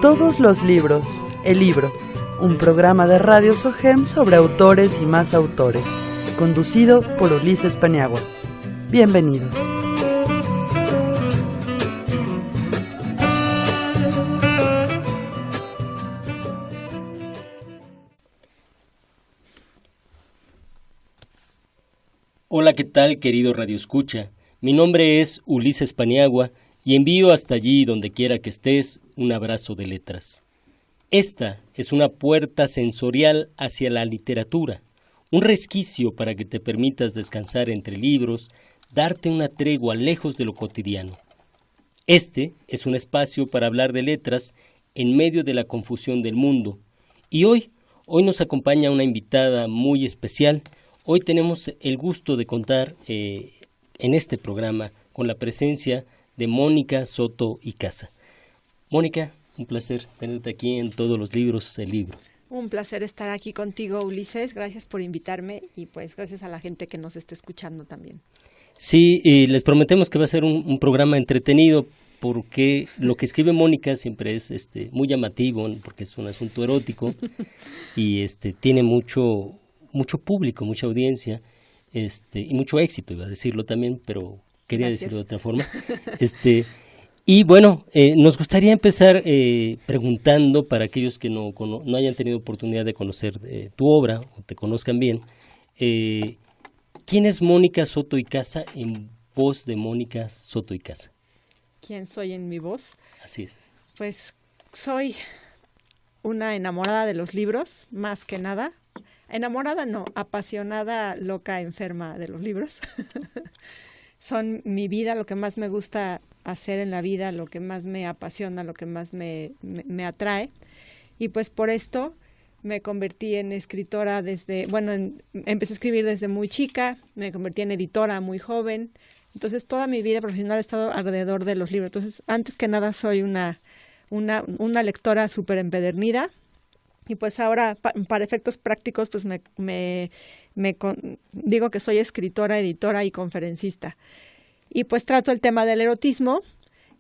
Todos los libros, El Libro, un programa de Radio SOGEM sobre autores y más autores, conducido por Ulises Paniagua. Bienvenidos. Hola, ¿qué tal, querido Radio Escucha? Mi nombre es Ulises Paniagua y envío hasta allí, donde quiera que estés, un abrazo de letras. Esta es una puerta sensorial hacia la literatura, un resquicio para que te permitas descansar entre libros, darte una tregua lejos de lo cotidiano. Este es un espacio para hablar de letras en medio de la confusión del mundo. Y hoy nos acompaña una invitada muy especial. Hoy tenemos el gusto de contar en este programa con la presencia de Mónica Soto y Casa. Mónica, un placer tenerte aquí en Todos los Libros, El Libro. Un placer estar aquí contigo, Ulises. Gracias por invitarme y pues gracias a la gente que nos está escuchando también. Sí, les prometemos que va a ser un programa entretenido porque lo que escribe Mónica siempre es muy llamativo, porque es un asunto erótico y tiene mucho público, mucha audiencia y mucho éxito, iba a decirlo también, pero quería Gracias. decirlo de otra forma. Y bueno, nos gustaría empezar preguntando para aquellos que no hayan tenido oportunidad de conocer tu obra o te conozcan bien, ¿quién es Mónica Soto y Casa en voz de Mónica Soto y Casa? ¿Quién soy en mi voz? Así es. Pues soy una enamorada de los libros, más que nada. Enamorada no, apasionada, loca, enferma de los libros. Son mi vida, lo que más me gusta hacer en la vida, lo que más me apasiona, lo que más me atrae. Y pues por esto me convertí en escritora empecé a escribir desde muy chica, me convertí en editora muy joven. Entonces toda mi vida profesional ha estado alrededor de los libros. Entonces, antes que nada soy una lectora súper empedernida. Y pues ahora, para efectos prácticos, pues digo que soy escritora, editora y conferencista. Y pues trato el tema del erotismo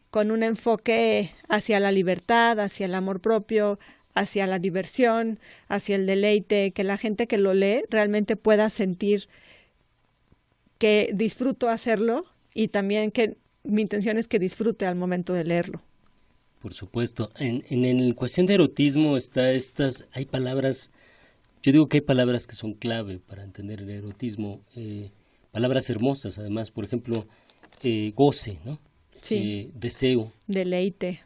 con un enfoque hacia la libertad, hacia el amor propio, hacia la diversión, hacia el deleite, que la gente que lo lee realmente pueda sentir que disfruto hacerlo y también que mi intención es que disfrute al momento de leerlo. Por supuesto. En cuestión de erotismo hay palabras, yo digo que hay palabras que son clave para entender el erotismo, palabras hermosas además, por ejemplo, goce, ¿no? Sí. Deseo. Deleite,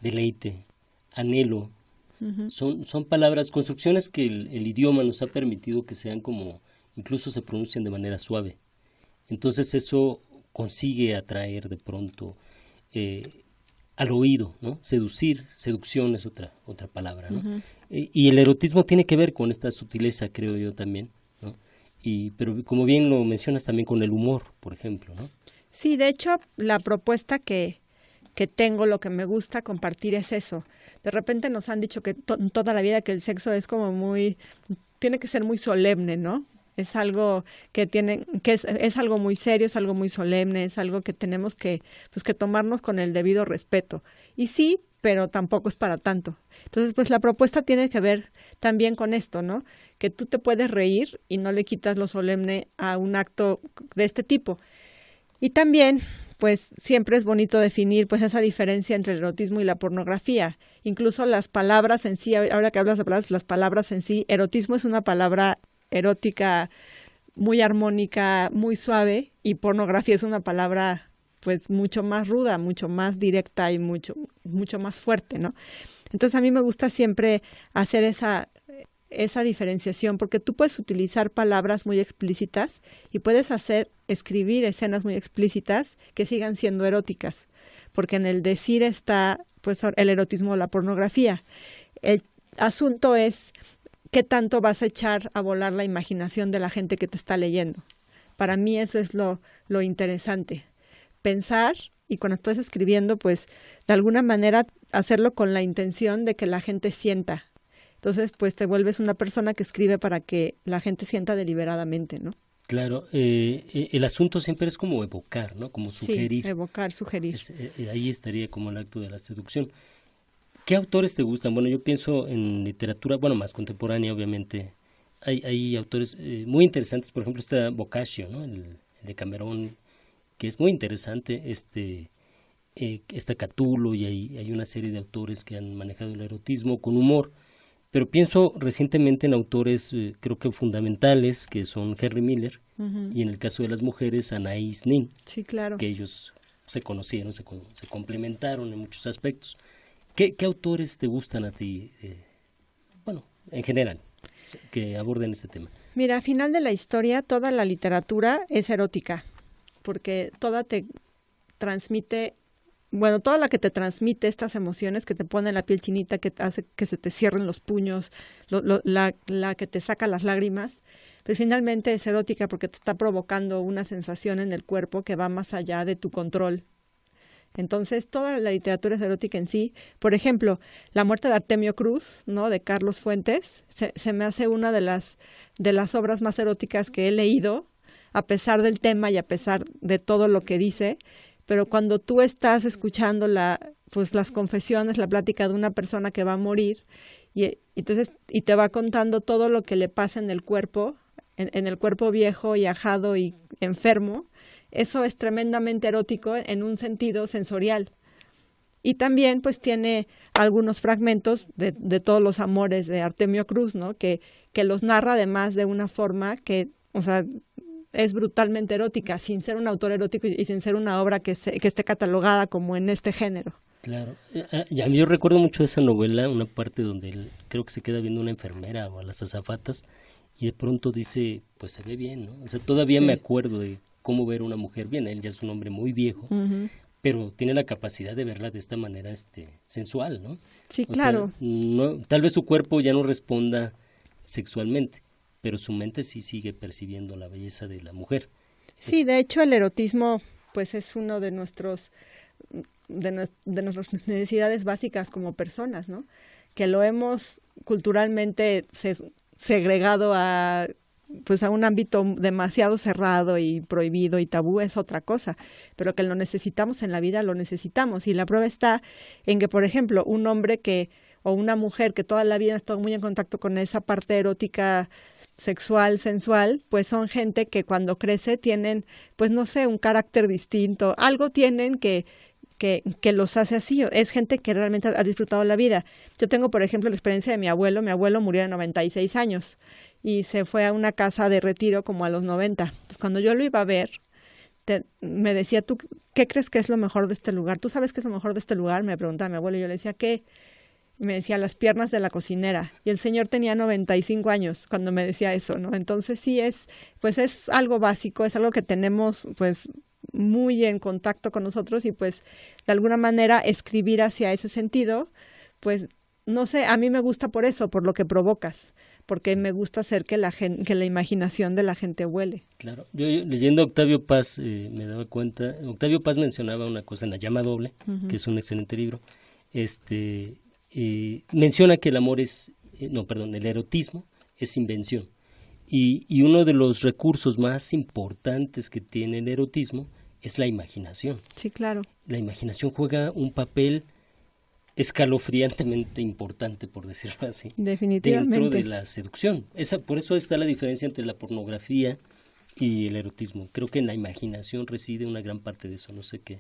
anhelo. Uh-huh. Son palabras, construcciones que el idioma nos ha permitido que sean como, incluso se pronuncian de manera suave. Entonces eso consigue atraer de pronto al oído, ¿no? Seducción es otra palabra, ¿no? Uh-huh. Y el erotismo tiene que ver con esta sutileza, creo yo también, ¿no? Pero como bien lo mencionas también con el humor, por ejemplo, ¿no? Sí, de hecho, la propuesta que tengo, lo que me gusta compartir es eso. De repente nos han dicho que toda la vida que el sexo es como tiene que ser muy solemne, ¿no? Es algo que es algo muy serio, es algo muy solemne, es algo que tenemos que tomarnos con el debido respeto. Y sí, pero tampoco es para tanto. Entonces, pues la propuesta tiene que ver también con esto, ¿no? Que tú te puedes reír y no le quitas lo solemne a un acto de este tipo. Y también, pues siempre es bonito definir pues esa diferencia entre el erotismo y la pornografía. Incluso las palabras en sí, ahora que hablas de palabras, las palabras en sí, erotismo es una palabra erótica muy armónica, muy suave, y pornografía es una palabra pues mucho más ruda, mucho más directa y mucho más fuerte, ¿no? Entonces a mí me gusta siempre hacer esa diferenciación, porque tú puedes utilizar palabras muy explícitas y puedes escribir escenas muy explícitas que sigan siendo eróticas, porque en el decir está pues el erotismo o la pornografía. El asunto es ¿qué tanto vas a echar a volar la imaginación de la gente que te está leyendo? Para mí eso es lo interesante. Pensar, y cuando estás escribiendo, pues de alguna manera hacerlo con la intención de que la gente sienta. Entonces, pues te vuelves una persona que escribe para que la gente sienta deliberadamente, ¿no? Claro, el asunto siempre es como evocar, ¿no? Como sugerir. Sí, evocar, sugerir. Ahí estaría como el acto de la seducción. ¿Qué autores te gustan? Bueno, yo pienso en literatura, bueno, más contemporánea, obviamente. Hay autores muy interesantes, por ejemplo, está Boccaccio, ¿no? El de Camerón, que es muy interesante, está Catulo, y hay una serie de autores que han manejado el erotismo con humor. Pero pienso recientemente en autores, creo que fundamentales, que son Henry Miller, y en el caso de las mujeres, Anaïs Nin. Sí, claro. Que ellos se conocieron, se complementaron en muchos aspectos. ¿Qué autores te gustan a ti, bueno, en general, que aborden este tema? Mira, al final de la historia, toda la literatura es erótica, porque toda te transmite, bueno, toda la que te transmite estas emociones, que te pone la piel chinita, que te hace que se te cierren los puños, la que te saca las lágrimas, pues finalmente es erótica porque te está provocando una sensación en el cuerpo que va más allá de tu control. Entonces, toda la literatura es erótica en sí. Por ejemplo, La muerte de Artemio Cruz, ¿no?, de Carlos Fuentes, se me hace una de las obras más eróticas que he leído, a pesar del tema y a pesar de todo lo que dice. Pero cuando tú estás escuchando pues las confesiones, la plática de una persona que va a morir, y te va contando todo lo que le pasa en el cuerpo, en el cuerpo viejo y ajado y enfermo, eso es tremendamente erótico en un sentido sensorial. Y también pues tiene algunos fragmentos de todos los amores de Artemio Cruz, ¿no?, que los narra además de una forma que, o sea, es brutalmente erótica, sin ser un autor erótico y sin ser una obra que esté catalogada como en este género. Claro. Yo recuerdo mucho de esa novela, una parte donde él creo que se queda viendo a una enfermera o a las azafatas y de pronto dice, pues se ve bien, ¿no? O sea, todavía sí me acuerdo de cómo ver a una mujer bien. Él ya es un hombre muy viejo, pero tiene la capacidad de verla de esta manera sensual, ¿no? Sí, claro. Sea, tal vez su cuerpo ya no responda sexualmente, pero su mente sí sigue percibiendo la belleza de la mujer. Sí, de hecho el erotismo pues es uno de nuestras necesidades básicas como personas, ¿no? Que lo hemos culturalmente segregado a un ámbito demasiado cerrado y prohibido y tabú es otra cosa, pero que lo necesitamos en la vida, lo necesitamos. Y la prueba está en que, por ejemplo, un hombre o una mujer que toda la vida ha estado muy en contacto con esa parte erótica, sexual, sensual, pues son gente que cuando crece tienen, pues no sé, un carácter distinto, algo tienen que los hace así. Es gente que realmente ha disfrutado la vida. Yo tengo, por ejemplo, la experiencia de mi abuelo. Mi abuelo murió de 96 años y se fue a una casa de retiro como a los 90. Entonces, cuando yo lo iba a ver, me decía, ¿tú qué crees que es lo mejor de este lugar? ¿Tú sabes qué es lo mejor de este lugar? Me preguntaba mi abuelo y yo le decía, ¿qué? Me decía, las piernas de la cocinera. Y el señor tenía 95 años cuando me decía eso, ¿no? Entonces sí es algo básico, es algo que tenemos pues muy en contacto con nosotros y pues de alguna manera escribir hacia ese sentido, pues no sé, a mí me gusta por eso, por lo que provocas, porque me gusta hacer que la imaginación de la gente vuele. Claro, yo leyendo a Octavio Paz me daba cuenta, Octavio Paz mencionaba una cosa en La llama doble, que es un excelente libro, menciona que el amor el erotismo es invención. Y uno de los recursos más importantes que tiene el erotismo es la imaginación. Sí, claro. La imaginación juega un papel escalofriantemente importante, por decirlo así, definitivamente, dentro de la seducción. Por eso está la diferencia entre la pornografía y el erotismo. Creo que en la imaginación reside una gran parte de eso. No sé qué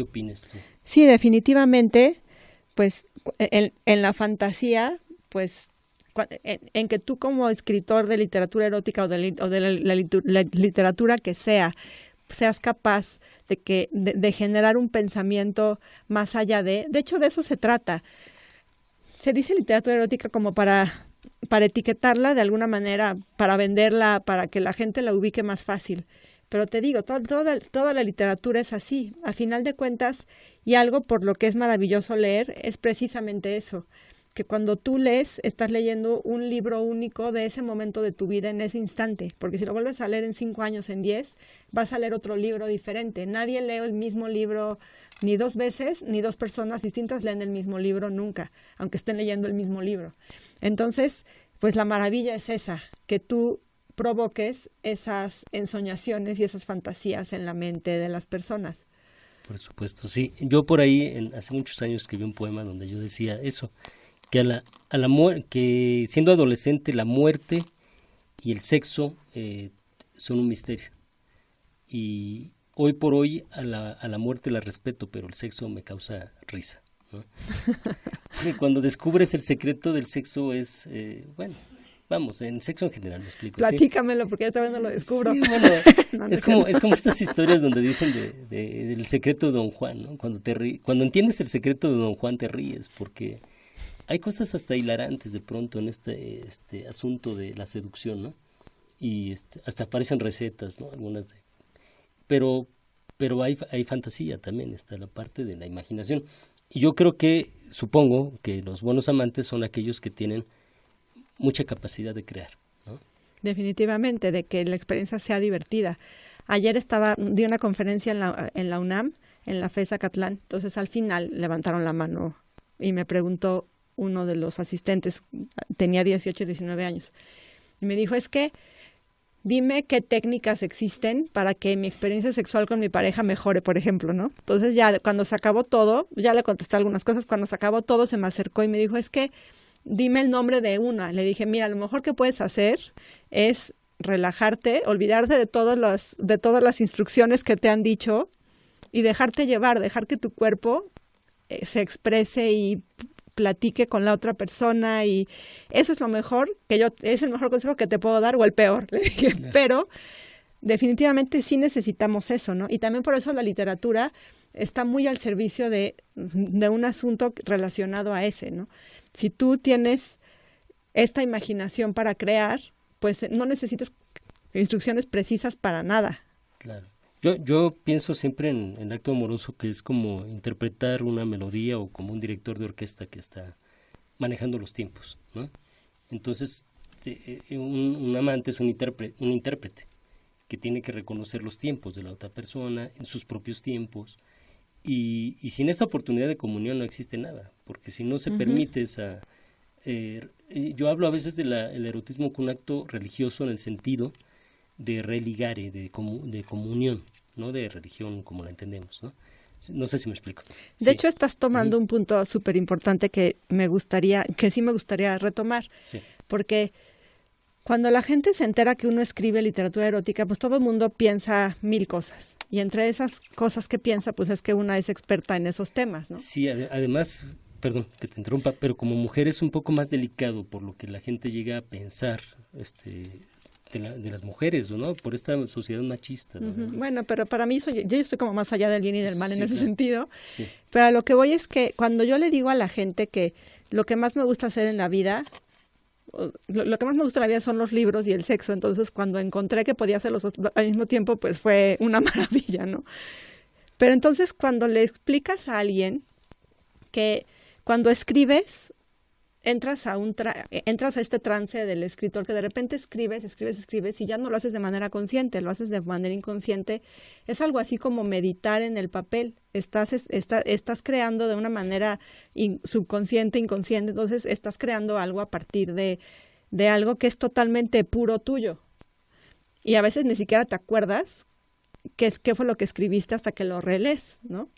opinas tú. Sí, definitivamente, pues en la fantasía, pues en que tú como escritor de literatura erótica o de la literatura que seas capaz de generar un pensamiento más allá de hecho de eso se trata. Se dice literatura erótica como para etiquetarla de alguna manera, para venderla, para que la gente la ubique más fácil. Pero te digo, toda la literatura es así. A final de cuentas, y algo por lo que es maravilloso leer, es precisamente eso, que cuando tú lees, estás leyendo un libro único de ese momento de tu vida en ese instante, porque si lo vuelves a leer en 5 años, en 10, vas a leer otro libro diferente. Nadie lee el mismo libro ni 2 veces, ni 2 personas distintas leen el mismo libro nunca, aunque estén leyendo el mismo libro. Entonces, pues la maravilla es esa, que tú provoques esas ensoñaciones y esas fantasías en la mente de las personas. Por supuesto, sí. Yo por ahí, hace muchos años escribí un poema donde yo decía eso, que que siendo adolescente la muerte y el sexo son un misterio. Y hoy por hoy a la muerte la respeto, pero el sexo me causa risa, ¿no? Y cuando descubres el secreto del sexo es, bueno, vamos, en sexo en general, me explico. Platícamelo, ¿sí? Porque yo todavía no lo descubro. Sí, bueno, No, es como estas historias donde dicen del secreto de Don Juan, ¿no? Cuando entiendes el secreto de Don Juan te ríes, porque hay cosas hasta hilarantes de pronto en este asunto de la seducción, ¿no? Y hasta aparecen recetas, ¿no? Algunas pero hay fantasía también, está la parte de la imaginación. Y yo supongo que los buenos amantes son aquellos que tienen mucha capacidad de crear, ¿no? Definitivamente, de que la experiencia sea divertida. Ayer di una conferencia en la UNAM, en la FES Acatlán, entonces al final levantaron la mano y me preguntó uno de los asistentes, tenía 18, 19 años, y me dijo, es que dime qué técnicas existen para que mi experiencia sexual con mi pareja mejore, por ejemplo, ¿no? Entonces ya cuando se acabó todo, ya le contesté algunas cosas, cuando se acabó todo se me acercó y me dijo, es que dime el nombre de una. Le dije, mira, lo mejor que puedes hacer es relajarte, olvidarte de todas las instrucciones que te han dicho y dejarte llevar, dejar que tu cuerpo se exprese y platique con la otra persona, y eso es lo mejor es el mejor consejo que te puedo dar, o el peor, le dije, claro. Pero definitivamente sí necesitamos eso, ¿no? Y también por eso la literatura está muy al servicio de un asunto relacionado a ese, ¿no? Si tú tienes esta imaginación para crear, pues no necesitas instrucciones precisas para nada. Claro. Yo pienso siempre en el acto amoroso, que es como interpretar una melodía o como un director de orquesta que está manejando los tiempos, ¿no? Entonces, un amante es un intérprete que tiene que reconocer los tiempos de la otra persona, en sus propios tiempos, y sin esta oportunidad de comunión no existe nada, porque si no se permite esa... yo hablo a veces del erotismo como un acto religioso en el sentido de religare, de comunión, no de religión como la entendemos, ¿no? No sé si me explico. De hecho, estás tomando un punto súper importante que sí me gustaría retomar, sí. Porque cuando la gente se entera que uno escribe literatura erótica, pues todo el mundo piensa 1000 cosas, y entre esas cosas que piensa, pues es que una es experta en esos temas, ¿no? Sí, además, perdón que te interrumpa, pero como mujer es un poco más delicado por lo que la gente llega a pensar, de las mujeres, ¿no? Por esta sociedad machista, ¿no? Bueno, pero para mí yo estoy como más allá del bien y del mal en ese sentido. Sí. Pero a lo que voy es que cuando yo le digo a la gente que lo que más me gusta hacer en la vida, lo que más me gusta en la vida son los libros y el sexo, entonces cuando encontré que podía hacerlos al mismo tiempo, pues fue una maravilla, ¿no? Pero entonces cuando le explicas a alguien que cuando escribes entras a este trance del escritor, que de repente escribes y ya no lo haces de manera consciente, lo haces de manera inconsciente. Es algo así como meditar en el papel. Estás creando de una manera subconsciente, inconsciente, entonces estás creando algo a partir de algo que es totalmente puro tuyo. Y a veces ni siquiera te acuerdas qué fue lo que escribiste hasta que lo relees, ¿no?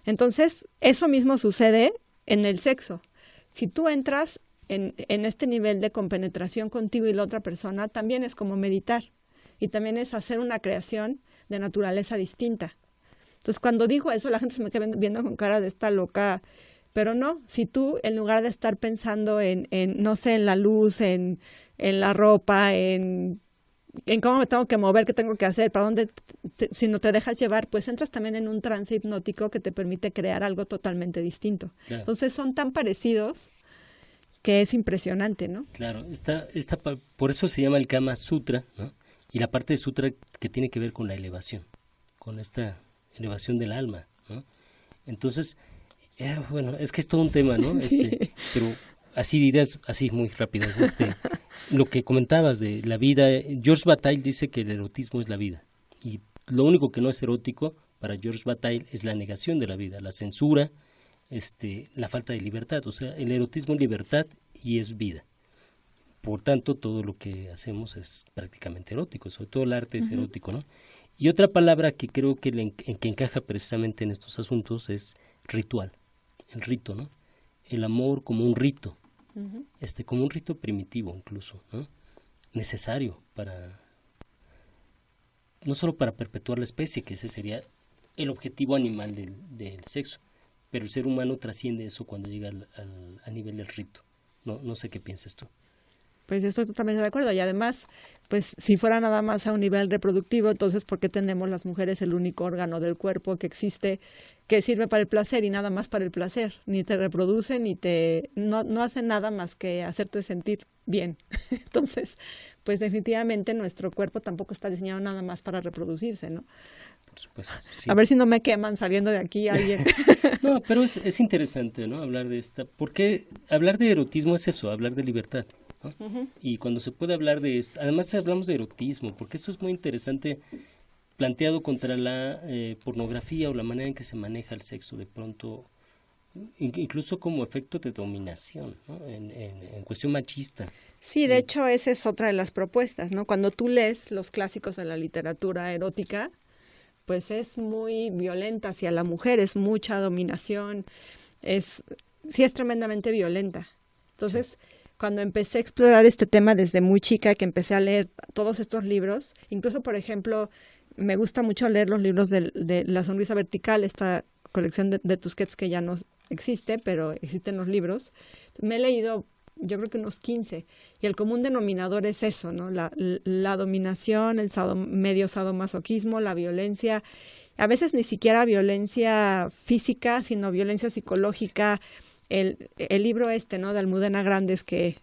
Entonces, eso mismo sucede en el sexo. Si tú entras en este nivel de compenetración contigo y la otra persona, también es como meditar, y también es hacer una creación de naturaleza distinta. Entonces, cuando digo eso, la gente se me queda viendo con cara de esta loca, pero no, si tú, en lugar de estar pensando no sé, en la luz, en la ropa, en cómo me tengo que mover, qué tengo que hacer, para dónde, si no te dejas llevar, pues entras también en un trance hipnótico que te permite crear algo totalmente distinto. Claro. Entonces son tan parecidos que es impresionante, ¿no? Claro, por eso se llama el Kama Sutra, ¿no? Y la parte de Sutra que tiene que ver con la elevación, con esta elevación del alma, ¿no? Entonces, bueno, es que es todo un tema, ¿no? Sí. Pero así dirás, así muy rápido, lo que comentabas de la vida. Georges Bataille dice que el erotismo es la vida, y lo único que no es erótico para Georges Bataille es la negación de la vida, la censura, la falta de libertad. O sea, el erotismo es libertad y es vida. por tanto, todo lo que hacemos es prácticamente erótico, sobre todo el arte es erótico, ¿no? Y otra palabra que creo que que encaja precisamente en estos asuntos es ritual, el rito, ¿no? El amor como un rito, como un rito primitivo incluso, ¿no? Necesario para, no solo para perpetuar la especie, que ese sería el objetivo animal del sexo, pero el ser humano trasciende eso cuando llega al nivel del rito. No sé qué piensas tú. Pues estoy totalmente de acuerdo. Y además, pues si fuera nada más a un nivel reproductivo, entonces ¿por qué tenemos las mujeres el único órgano del cuerpo que existe, que sirve para el placer y nada más para el placer? Ni te reproduce, no hace nada más que hacerte sentir bien. Entonces, pues definitivamente nuestro cuerpo tampoco está diseñado nada más para reproducirse, ¿no? Por supuesto, sí. A ver si no me queman saliendo de aquí alguien. No, pero es interesante, ¿no? Hablar de esta, porque hablar de erotismo es eso, hablar de libertad, ¿no? Y cuando se puede hablar de esto, además hablamos de erotismo, porque esto es muy interesante planteado contra la pornografía o la manera en que se maneja el sexo de pronto, incluso como efecto de dominación, ¿no? En cuestión machista. Sí, de hecho esa es otra de las propuestas, ¿no? Cuando tú lees los clásicos de la literatura erótica, pues es muy violenta hacia la mujer, es mucha dominación, sí es tremendamente violenta. Entonces, cuando empecé a explorar este tema desde muy chica, que empecé a leer todos estos libros, incluso, por ejemplo, me gusta mucho leer los libros de La sonrisa vertical, esta colección de Tusquets que ya no existe, pero existen los libros. Me he leído, yo creo que unos 15, y el común denominador es eso, ¿no? La dominación, el medio sadomasoquismo, la violencia, a veces ni siquiera violencia física, sino violencia psicológica. El libro ¿no? de Almudena Grandes, que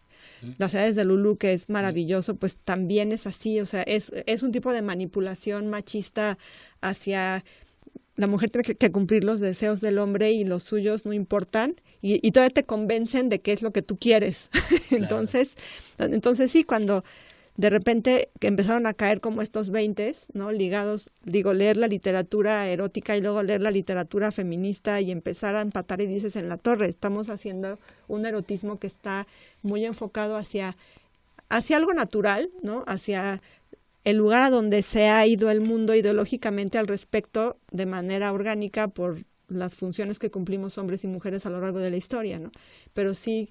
Las edades de Lulú, que es maravilloso, pues también es así, o sea, es un tipo de manipulación machista hacia la mujer. Tiene que cumplir los deseos del hombre y los suyos no importan, y todavía te convencen de qué es lo que tú quieres. Claro. Entonces sí, cuando de repente que empezaron a caer como estos 20, ¿no? Ligados, leer la literatura erótica y luego leer la literatura feminista y empezar a empatar, y dices, en la torre, estamos haciendo un erotismo que está muy enfocado hacia algo natural, ¿no? Hacia el lugar a donde se ha ido el mundo ideológicamente al respecto de manera orgánica por las funciones que cumplimos hombres y mujeres a lo largo de la historia, ¿no? Pero sí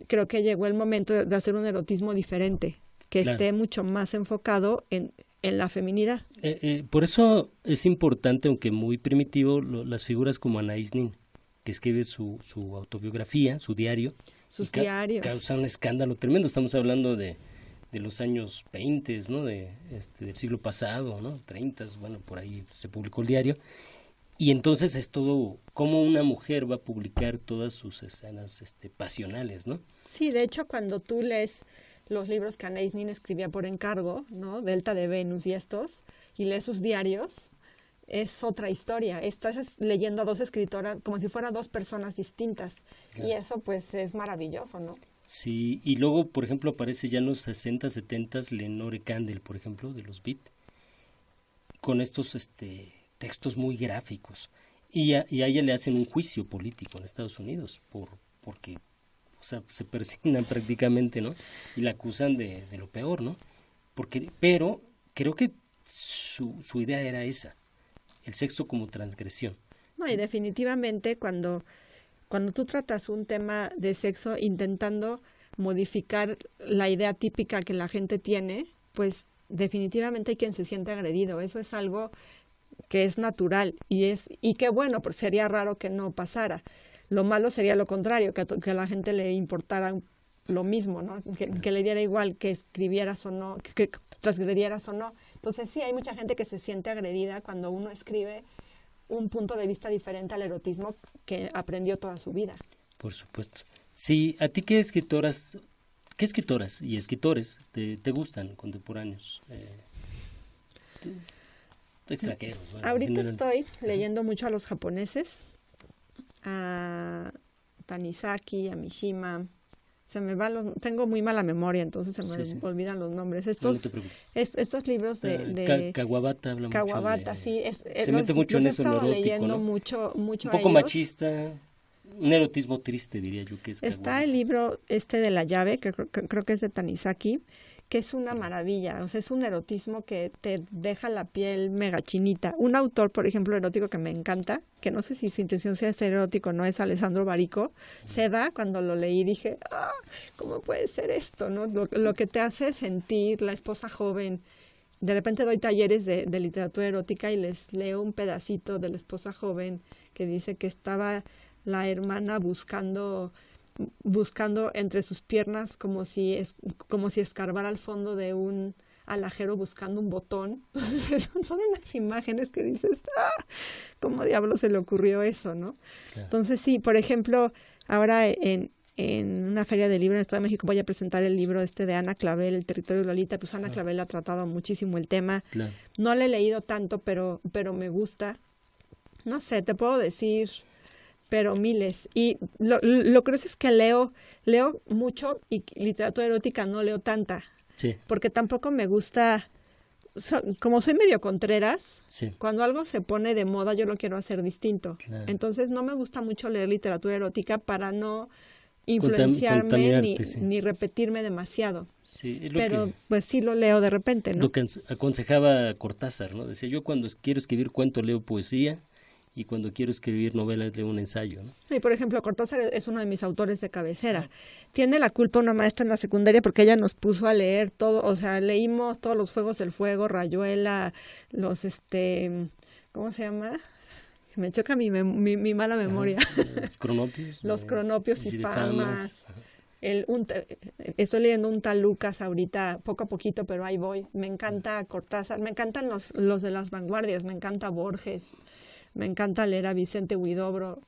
creo que llegó el momento de hacer un erotismo diferente, que claro, esté mucho más enfocado en la feminidad. Por eso es importante, aunque muy primitivo, las figuras como Anaïs Nin, que escribe su autobiografía, su diario. Sus diarios. Causa un escándalo tremendo. Estamos hablando de los años 20, ¿no? Del siglo pasado, ¿no? 30, bueno, por ahí se publicó el diario. Y entonces es todo cómo una mujer va a publicar todas sus escenas pasionales, ¿no? Sí, de hecho, cuando tú lees los libros que Anaïs Nin escribía por encargo, ¿no? Delta de Venus y y lees sus diarios, es otra historia. Estás leyendo a dos escritoras como si fueran dos personas distintas. Claro. Y eso pues es maravilloso, ¿no? Sí, y luego, por ejemplo, aparece ya en los 60, 70 Lenore Kandel, por ejemplo, de los Beat, con estos textos muy gráficos. Y a ella le hacen un juicio político en Estados Unidos porque o sea, se persignan prácticamente, ¿no? Y la acusan de lo peor, ¿no? Pero creo que su idea era esa, el sexo como transgresión. No, y definitivamente cuando tú tratas un tema de sexo intentando modificar la idea típica que la gente tiene, pues definitivamente hay quien se siente agredido. Eso es algo que es natural y que bueno, pues sería raro que no pasara. Lo malo sería lo contrario, que a la gente le importara lo mismo, ¿no? Que le diera igual que escribieras o no, que transgredieras o no. Entonces sí, hay mucha gente que se siente agredida cuando uno escribe un punto de vista diferente al erotismo que aprendió toda su vida. Por supuesto. Sí, ¿a ti qué escritoras y escritores te gustan contemporáneos? Extranjeros. Bueno, ahorita estoy leyendo mucho a los japoneses, a Tanizaki, a Mishima. Tengo muy mala memoria, entonces se me olvidan los nombres. Estos libros de Kawabata habla Kawabata, mucho sí, se mete mucho en eso, en lo erótico, leyendo ¿no? mucho un poco machista. un erotismo triste, diría yo, que es Está Kawabata. el libro de La llave, que creo que es de Tanizaki, que es una maravilla, o sea, es un erotismo que te deja la piel mega chinita. Un autor, por ejemplo, erótico que me encanta, que no sé si su intención sea ser erótico, no es Alessandro Barico. Seda, cuando lo leí dije, ¿cómo puede ser esto? ¿No? Lo que te hace sentir la esposa joven. De repente doy talleres de literatura erótica y les leo un pedacito de la esposa joven que dice que estaba la hermana buscando entre sus piernas como si escarbara al fondo de un alajero buscando un botón. Son unas imágenes que dices, ¿cómo diablos se le ocurrió eso, no? Claro. Entonces sí, por ejemplo, ahora en una feria de libros en el Estado de México voy a presentar el libro de Ana Clavel, El territorio de Lolita. Pues Ana Clavel ha tratado muchísimo el tema. Claro. No le he leído tanto, pero me gusta. No sé, te puedo decir, pero miles. Y lo curioso es que leo mucho y literatura erótica no leo tanta. Sí. Porque tampoco me gusta, como soy medio contreras, Sí. cuando algo se pone de moda yo lo quiero hacer distinto. Claro. Entonces no me gusta mucho leer literatura erótica para no influenciarme contaminarte, sí. ni repetirme demasiado. Sí, es lo Pero que, pues sí lo leo de repente, ¿no? lo que aconsejaba Cortázar, ¿no? Decía, yo cuando quiero escribir cuento leo poesía y cuando quiero escribir novelas leo un ensayo, ¿no? Y por ejemplo, Cortázar es uno de mis autores de cabecera. Tiene la culpa una maestra en la secundaria porque ella nos puso a leer todo, o sea, leímos todos los Fuegos del Fuego, Rayuela, los ¿cómo se llama? Me choca mi mala memoria. Los cronopios. Los cronopios y famas. Ajá. Estoy leyendo un tal Lucas ahorita, poco a poquito, pero ahí voy. Me encanta Cortázar, me encantan los de las vanguardias, me encanta Borges, me encanta leer a Vicente Huidobro.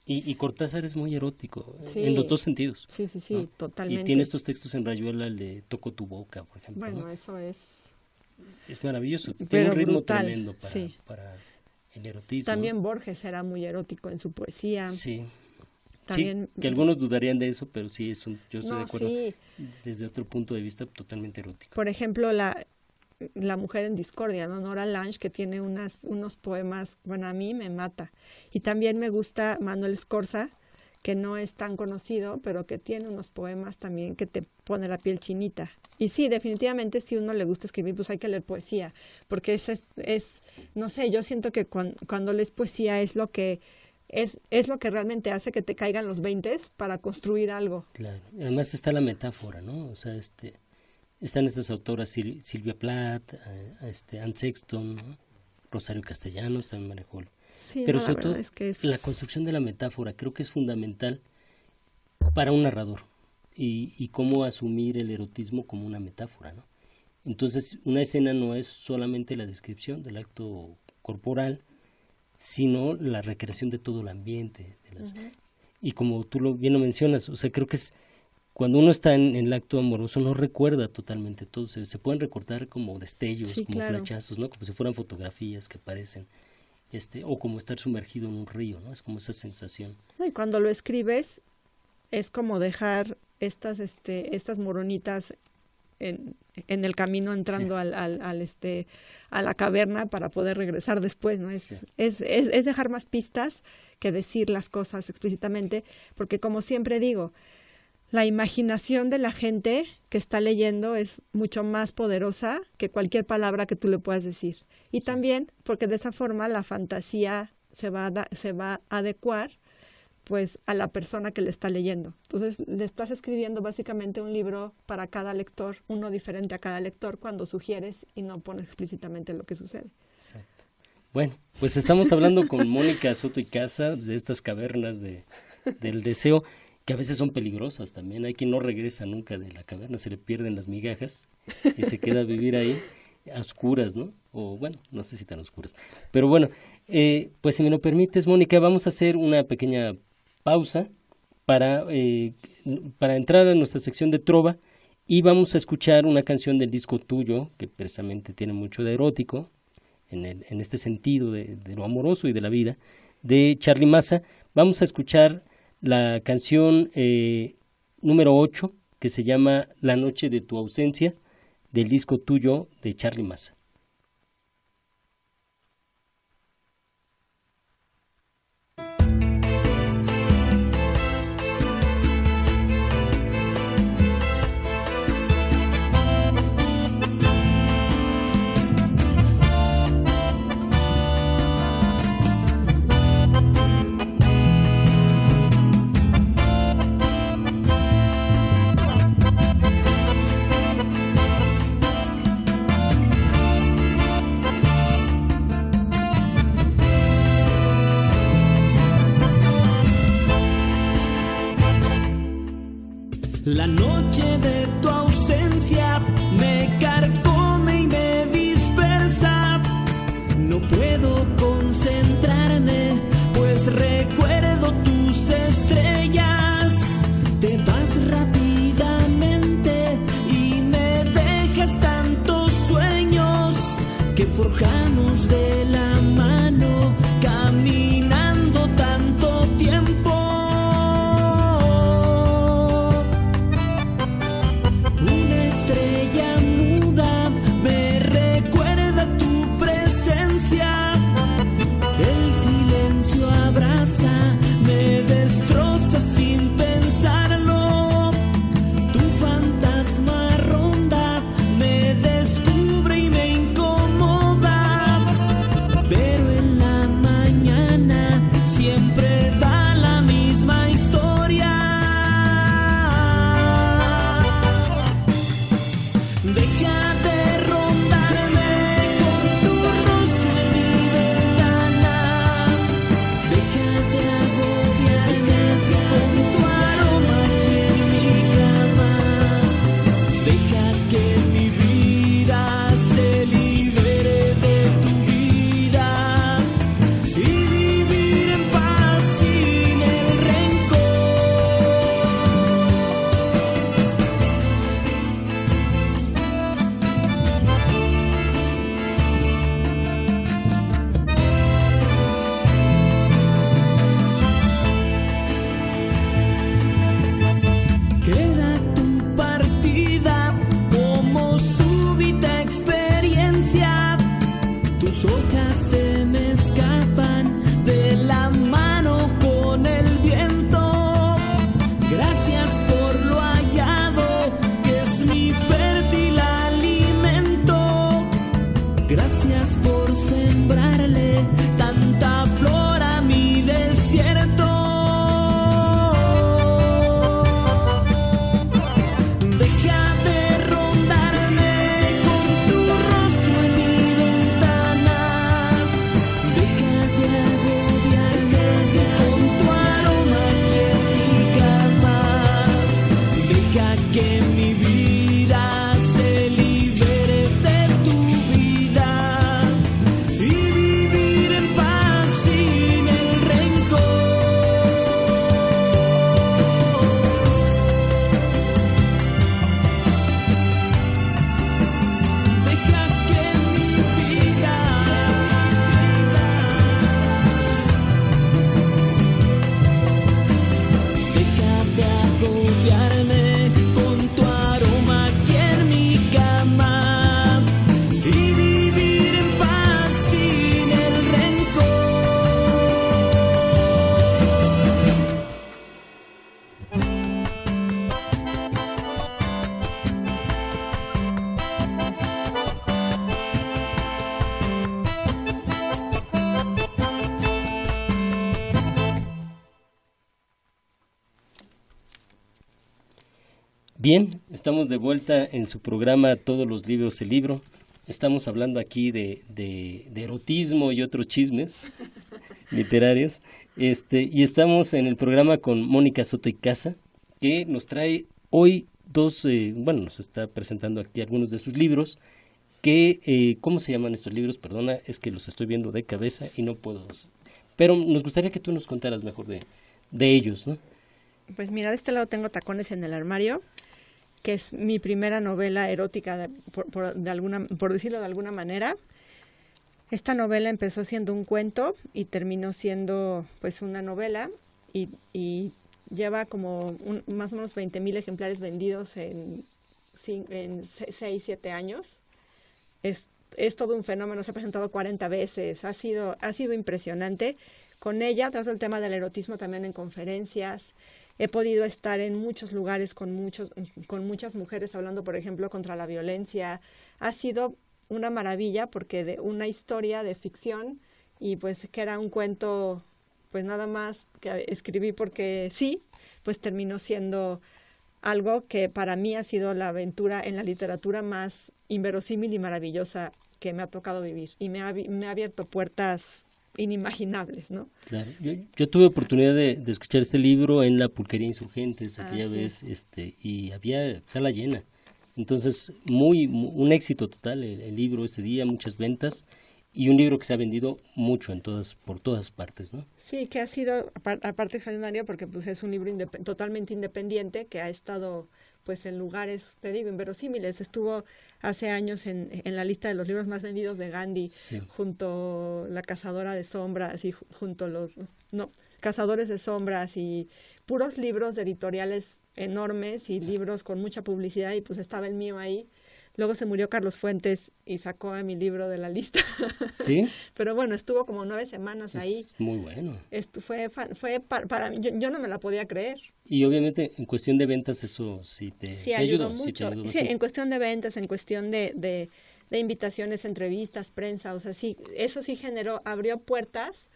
Y Cortázar es muy erótico, Sí. En los dos sentidos. Sí, ¿no? totalmente. Y tiene estos textos en Rayuela, el de Toco tu boca, por ejemplo. Bueno, ¿no? eso es... Es maravilloso. Tiene Pero un ritmo brutal, tremendo sí. para el erotismo. También Borges era muy erótico en su poesía. Sí. También... Sí, que algunos dudarían de eso, pero sí, yo estoy de acuerdo. Sí. Desde otro punto de vista totalmente erótico. Por ejemplo, la mujer en discordia, ¿no? Nora Lange, que tiene unos poemas, bueno, a mí me mata. Y también me gusta Manuel Scorza, que no es tan conocido, pero que tiene unos poemas también que te pone la piel chinita. Y sí, definitivamente, si uno le gusta escribir, pues hay que leer poesía, porque es no sé, yo siento que cuando lees poesía es lo que realmente hace que te caigan los 20s para construir algo. Claro. Además está la metáfora, ¿no? O sea, están estas autoras Silvia Plath, Anne Sexton, ¿no? Rosario Castellanos también manejó. Sí, pero no, sobre todo es que la construcción de la metáfora creo que es fundamental para un narrador y cómo asumir el erotismo como una metáfora, ¿no? Entonces una escena no es solamente la descripción del acto corporal, sino la recreación de todo el ambiente. Y como tú bien lo mencionas, o sea, creo que es cuando uno está en el acto amoroso no recuerda totalmente todo, se pueden recortar como destellos, sí, como claro. flechazos, ¿no? Como si fueran fotografías que aparecen, o como estar sumergido en un río, ¿no? Es como esa sensación. Y cuando lo escribes es como dejar estas moronitas en el camino entrando sí. A la caverna para poder regresar después, ¿no? Sí. Es dejar más pistas que decir las cosas explícitamente, porque como siempre digo, la imaginación de la gente que está leyendo es mucho más poderosa que cualquier palabra que tú le puedas decir. Y también porque de esa forma la fantasía se va a adecuar pues a la persona que le está leyendo. Entonces le estás escribiendo básicamente un libro para cada lector, uno diferente a cada lector cuando sugieres y no pones explícitamente lo que sucede. Exacto. Bueno, pues estamos hablando con Mónica Soto y Casa de estas cavernas del deseo, que a veces son peligrosas también. Hay quien no regresa nunca de la caverna, se le pierden las migajas y se queda a vivir ahí a oscuras, ¿no? O bueno, no sé si tan oscuras. Pero bueno, pues si me lo permites, Mónica, vamos a hacer una pequeña pausa para entrar a nuestra sección de trova y vamos a escuchar una canción del disco tuyo, que precisamente tiene mucho de erótico, en este sentido de lo amoroso y de la vida, de Charly Massa. Vamos a escuchar la canción número 8, que se llama La noche de tu ausencia, del disco tuyo de Charly Massa. La noche de tu ausencia me carcome y me dispersa. No puedo concentrarme, pues recuerdo tus estrellas. Te vas rápidamente y me dejas tantos sueños que forjamos de la mano, caminando tanto tiempo. Una estrella muda me recuerda tu presencia. El silencio abraza, me destroza sin pensarlo. Tu fantasma ronda, me descubre y me incomoda. Pero en la mañana siempre da la misma historia. Deja de rondarme con tu rostro en mi ventana. Deja de agobiarme con tu aroma aquí en mi cama. Deja que mi vida se libere de tu vida y vivir en paz sin el rencor. Queda tu partida como súbita experiencia. Tus hojas se me escapan de la mano con el viento. Gracias por lo hallado, que es mi fértil alimento. Gracias por sembrarle tanta flor a mi desierto. Deja de rondarme con tu rostro en mi ventana. Deja de agobiarme con tu aroma aquí en mi cama. Deja que mi vida se libere de tu vida y vivir en paz sin el rencor. Deja que mi vida deja de agobiarme con tu aroma aquí en mi cama y vivir en paz sin el rencor. Bien, estamos de vuelta en su programa Todos los libros, el libro. Estamos hablando aquí de erotismo y otros chismes literarios. Y estamos en el programa con Mónica Soto y Casa, que nos trae hoy nos está presentando aquí algunos de sus libros. ¿Cómo se llaman estos libros? Perdona, es que los estoy viendo de cabeza y no puedo. Pero nos gustaría que tú nos contaras mejor de ellos, ¿no? Pues mira, de este lado tengo Tacones en el armario, que es mi primera novela erótica, por decirlo de alguna manera. Esta novela empezó siendo un cuento y terminó siendo pues una novela y lleva como más o menos 20,000 ejemplares vendidos en 6-7 años. Es todo un fenómeno, se ha presentado 40 veces, ha sido impresionante. Con ella trato el tema del erotismo también en conferencias. He podido estar en muchos lugares con muchas mujeres hablando, por ejemplo, contra la violencia. Ha sido una maravilla porque de una historia de ficción y pues que era un cuento, pues nada más que escribí porque sí, pues terminó siendo algo que para mí ha sido la aventura en la literatura más inverosímil y maravillosa que me ha tocado vivir. Y me ha abierto puertas inimaginables, ¿no? Claro. Yo tuve oportunidad de escuchar este libro en la Pulquería Insurgentes aquella sí. vez, y había sala llena. Entonces, un éxito total el libro ese día, muchas ventas, y un libro que se ha vendido mucho por todas partes, ¿no? Sí, que ha sido aparte extraordinario porque pues es un libro totalmente independiente que ha estado pues en lugares, te digo, inverosímiles. Estuvo hace años en la lista de los libros más vendidos de Gandhi, Sí. junto La Cazadora de Sombras y junto los Cazadores de Sombras y puros libros de editoriales enormes y libros con mucha publicidad, y pues estaba el mío ahí. Luego se murió Carlos Fuentes y sacó a mi libro de la lista. ¿Sí? Pero bueno, estuvo como 9 semanas ahí. Es muy bueno. Esto fue para mí, yo no me la podía creer. Y obviamente en cuestión de ventas eso sí te ayudó sí te mucho. ayudó Sí, bastante. en cuestión de ventas, en cuestión de invitaciones, entrevistas, prensa, o sea, sí, eso sí abrió puertas,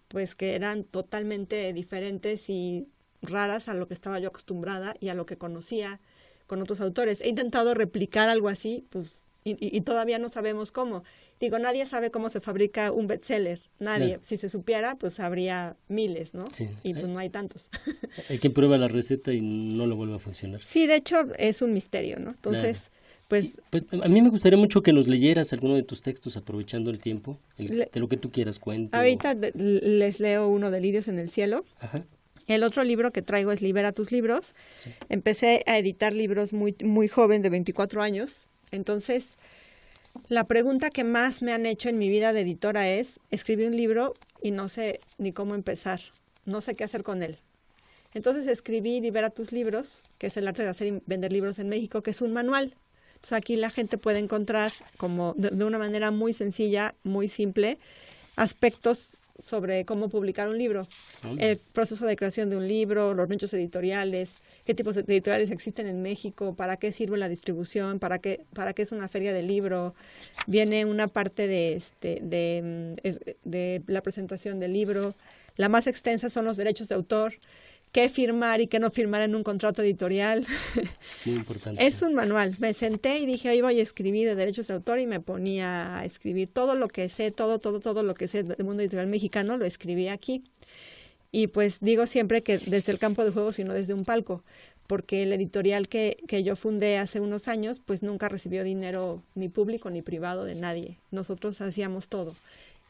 pues que eran totalmente diferentes y raras a lo que estaba yo acostumbrada y a lo que conocía con otros autores. He intentado replicar algo así, pues, y todavía no sabemos cómo. Digo, nadie sabe cómo se fabrica un bestseller, nadie. Claro. Si se supiera, pues habría miles, ¿no? Sí. Y pues no hay tantos. Hay quien prueba la receta y no le vuelve a funcionar. Sí, de hecho es un misterio, ¿no? Entonces, pues... Pues, a mí me gustaría mucho que nos leyeras alguno de tus textos aprovechando el tiempo, de lo que tú quieras, cuento. Ahorita les leo uno de Lirios en el cielo. Ajá. El otro libro que traigo es Libera tus libros. Sí. Empecé a editar libros muy, muy joven, de 24 años. Entonces, la pregunta que más me han hecho en mi vida de editora es, escribí un libro y no sé ni cómo empezar, no sé qué hacer con él. Entonces escribí Libera tus libros, que es el arte de hacer y vender libros en México, que es un manual. Entonces aquí la gente puede encontrar como de una manera muy sencilla, muy simple, aspectos sobre cómo publicar un libro, el proceso de creación de un libro, los nichos editoriales, qué tipos de editoriales existen en México, para qué sirve la distribución, para qué es una feria de libro. Viene una parte de la presentación del libro. La más extensa son los derechos de autor, qué firmar y qué no firmar en un contrato editorial. Es muy importante. Es un manual. Me senté y dije, hoy voy a escribir de derechos de autor, y me ponía a escribir todo lo que sé, todo lo que sé del mundo editorial mexicano, lo escribí aquí. Y pues digo siempre que desde el campo de juego, sino desde un palco, porque el editorial que yo fundé hace unos años, pues nunca recibió dinero ni público ni privado de nadie. Nosotros hacíamos todo.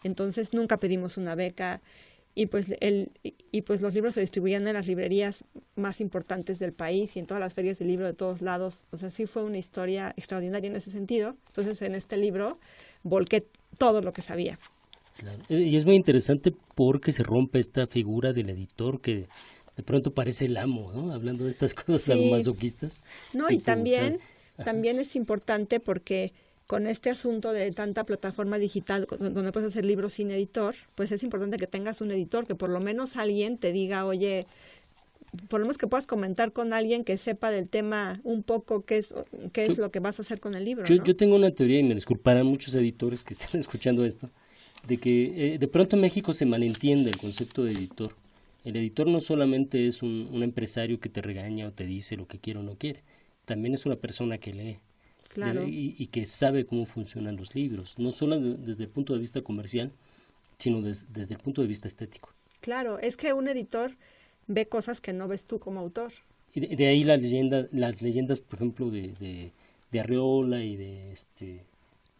Entonces nunca pedimos una beca. Y pues los libros se distribuían en las librerías más importantes del país y en todas las ferias de libro de todos lados. O sea, sí fue una historia extraordinaria en ese sentido. Entonces, en este libro volqué todo lo que sabía. Claro. Y es muy interesante porque se rompe esta figura del editor que de pronto parece el amo, ¿no? Hablando de estas cosas sadomasoquistas. No, y también es importante porque con este asunto de tanta plataforma digital donde puedes hacer libros sin editor, pues es importante que tengas un editor, que por lo menos alguien te diga, oye, por lo menos que puedas comentar con alguien que sepa del tema un poco qué es lo que vas a hacer con el libro, ¿no? Yo tengo una teoría, y me disculparán muchos editores que están escuchando esto, de que de pronto en México se malentiende el concepto de editor. El editor no solamente es un empresario que te regaña o te dice lo que quiere o no quiere, también es una persona que lee. Claro. Y que sabe cómo funcionan los libros, no solo desde el punto de vista comercial, sino desde el punto de vista estético. Claro, es que un editor ve cosas que no ves tú como autor. Y de ahí las leyendas, por ejemplo, de Arreola y de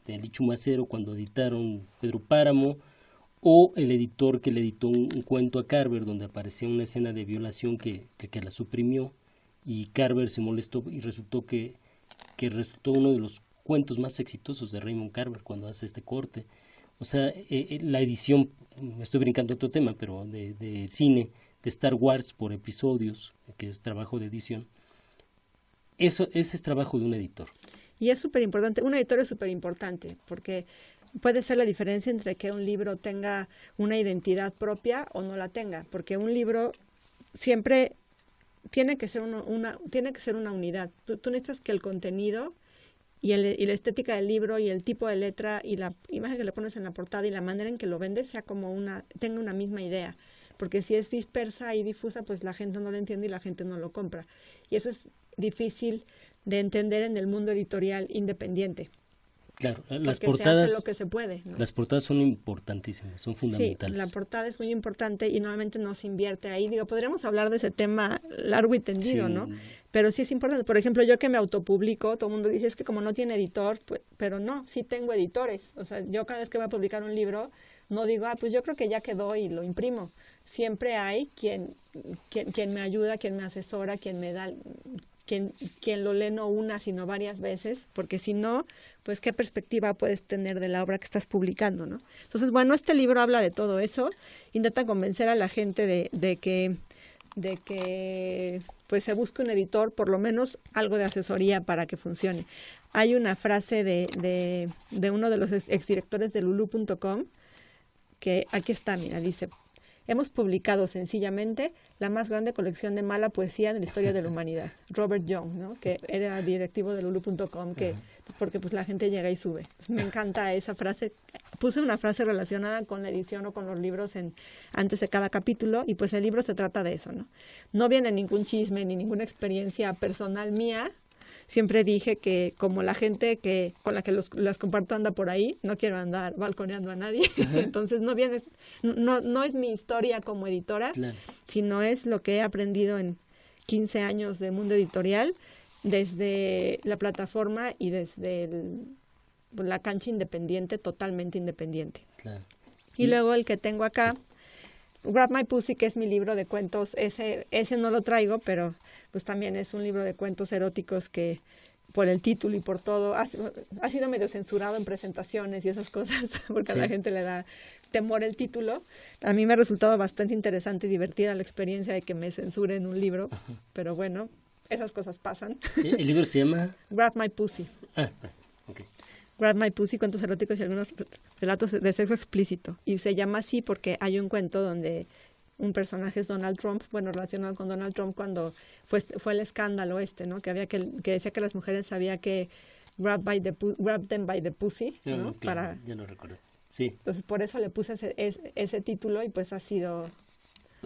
Lichu Macero cuando editaron Pedro Páramo, o el editor que le editó un cuento a Carver donde aparecía una escena de violación que la suprimió, y Carver se molestó y resultó uno de los cuentos más exitosos de Raymond Carver cuando hace este corte. O sea, la edición, me estoy brincando otro tema, pero de cine, de Star Wars por episodios, que es trabajo de edición, ese es trabajo de un editor. Y es súper importante, un editor es súper importante, porque puede ser la diferencia entre que un libro tenga una identidad propia o no la tenga, porque un libro siempre tiene que ser una unidad. Tú necesitas que el contenido y la estética del libro y el tipo de letra y la imagen que le pones en la portada y la manera en que lo vendes sea como tenga una misma idea. Porque si es dispersa y difusa, pues la gente no lo entiende y la gente no lo compra. Y eso es difícil de entender en el mundo editorial independiente. Claro, las porque portadas, se hace lo que se puede, ¿no? las portadas son importantísimas, son fundamentales. Sí, la portada es muy importante y normalmente no se invierte ahí. Digo, podríamos hablar de ese tema largo y tendido, Sí. ¿no? Pero sí es importante. Por ejemplo, yo que me autopublico, todo el mundo dice, es que como no tiene editor, pues, pero no, sí tengo editores. O sea, yo cada vez que voy a publicar un libro, no digo, pues yo creo que ya quedó y lo imprimo. Siempre hay quien me ayuda, quien me asesora, quien me da... Quien lo lee no una, sino varias veces, porque si no, pues qué perspectiva puedes tener de la obra que estás publicando, ¿no? Entonces, bueno, este libro habla de todo eso, intenta convencer a la gente de que pues se busque un editor, por lo menos algo de asesoría para que funcione. Hay una frase de uno de los exdirectores de Lulu.com, que aquí está, mira, dice: hemos publicado sencillamente la más grande colección de mala poesía en la historia de la humanidad. Robert Young, ¿no? Que era directivo de Lulu.com, porque pues la gente llega y sube. Pues me encanta esa frase. Puse una frase relacionada con la edición o con los libros antes de cada capítulo, y pues el libro se trata de eso, ¿no? No viene ningún chisme ni ninguna experiencia personal mía. Siempre dije que como la gente con la que las comparto anda por ahí, no quiero andar balconeando a nadie. Entonces no es mi historia como editora, Claro. sino es lo que he aprendido en 15 años de mundo editorial, desde la plataforma y desde la cancha independiente, totalmente independiente. Claro. Y luego el que tengo acá, Grab My Pussy, que es mi libro de cuentos, ese no lo traigo, pero pues también es un libro de cuentos eróticos que por el título y por todo ha sido medio censurado en presentaciones y esas cosas, porque Sí. a la gente le da temor el título. A mí me ha resultado bastante interesante y divertida la experiencia de que me censuren un libro, pero bueno, esas cosas pasan. Sí, el libro se llama... Grab My Pussy. Ok. Grab My Pussy, cuentos eróticos y algunos relatos de sexo explícito. Y se llama así porque hay un cuento donde un personaje es Donald Trump, bueno, relacionado con Donald Trump cuando fue el escándalo ¿no? Que decía que las mujeres había que grab them by the pussy, ¿no? Claro, ya lo recuerdo. Sí. Entonces, por eso le puse ese título y pues ha sido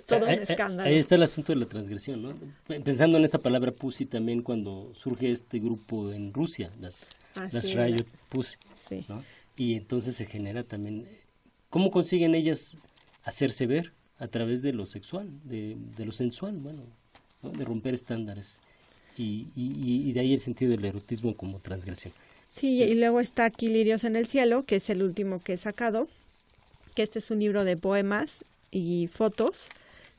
todo un escándalo. Ahí está el asunto de la transgresión, ¿no? Pensando en esta palabra pussy también cuando surge este grupo en Rusia, las Riot Pussy, Sí. ¿no? Y entonces se genera también... ¿Cómo consiguen ellas hacerse ver? A través de lo sexual, de lo sensual, bueno, ¿no? De romper estándares. Y de ahí el sentido del erotismo como transgresión. Sí, y luego está aquí Lirios en el cielo, que es el último que he sacado, que este es un libro de poemas y fotos.